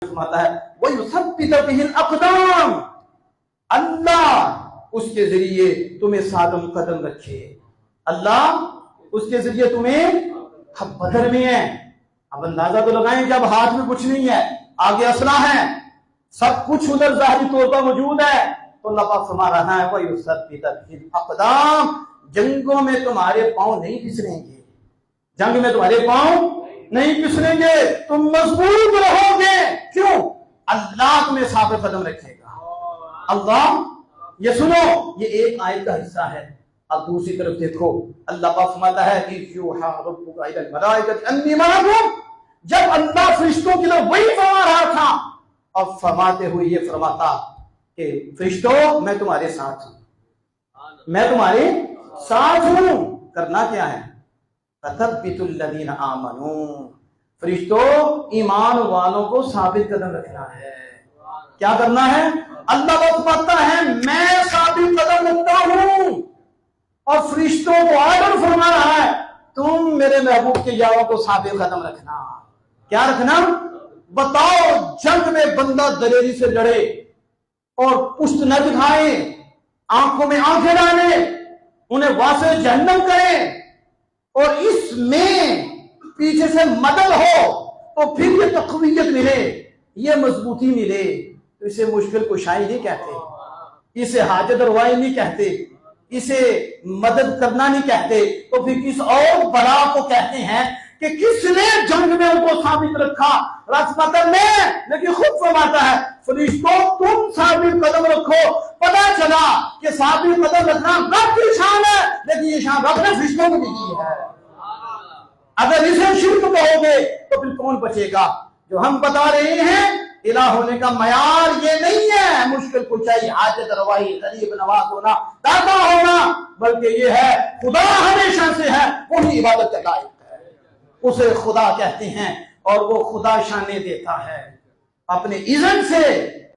फरमाता है वो युसब्बितु बिहिल अक़दाम, अल्लाह उसके जरिए तुम्हें सादम कदम रखे। अल्लाह उसके जरिए तुम्हें, हम बदर में है, अब अंदाजा तो लगाएं जब हाथ में कुछ नहीं है, आगे असला है, सब कुछ उधर जाहिरी तौर पर मौजूद है, तो अल्लाह पाक फरमा रहा है वो युसब्बितु बिहिल अक़दाम, जंगों में तुम्हारे पांव नहीं फिसलेंगे, जंग में तुम्हारे पांव नहीं फिसलेंगे, तुम मजबूत रहोगे। क्यों? अल्लाह तुम्हें साबित कदम रखेगा। अल्लाह, ये सुनो, ये एक आयत का हिस्सा है। अब दूसरी तरफ देखो, अल्लाह पाक फरमाता है कि यूहा रब्बुका इलल मलाइकति अन्नी मअकुम, जब अल्लाह फरिश्तों की तरफ वही फरमा रहा था, अब फरमाते हुए ये फरमाता कि फरिश्तों मैं तुम्हारे साथ हूं, मैं तुम्हारे साथ हूं। करना क्या है? फतब्बितुल्लज़ीना आमनू, फरिश्तों ईमान वालों को साबित कदम रखना है। क्या करना है? अल्लाह को पता है मैं साबित कदम रखता हूं, और फरिश्तों को ऑर्डर फरमा रहा है तुम मेरे महबूब के यारों को साबित कदम रखना। क्या रखना? बताओ, जंग में बंदा दलेरी से लड़े और पुष्ट न दिखाए, आंखों में आंखें डाले, उन्हें वासे जहन्नम करे, और इसमें पीछे से मदद हो, तो फिर ये तक़वियत मिले, ये मजबूती मिले, तो इसे मुश्किल कुशाई नहीं कहते, इसे हाजत रवाई नहीं कहते, इसे मदद करना नहीं कहते, तो फिर किस और बला को कहते हैं कि किसने जंग में उनको साबित रखा? रस्मतन में, लेकिन खुद फरमाता है फरिश्तों तुम साबित कदम रखो। पता चला कि साबित कदम रखना रब की शान है, लेकिन ये शान रब ने फरिश्तों को दी है। अगर इसे शिर्क कहोगे तो फिर कौन बचेगा? जो हम बता रहे हैं इला होने का मयार ये नहीं है मुश्किल कुशाई, हाजत रवाई, गरीब नवाज होना, दाता होना, बल्कि ये है खुदा हमेशा से है, वही इबादत का लायक है, उसे खुदा कहते हैं, और वो खुदा शाने देता है अपने इज़्ज़त से।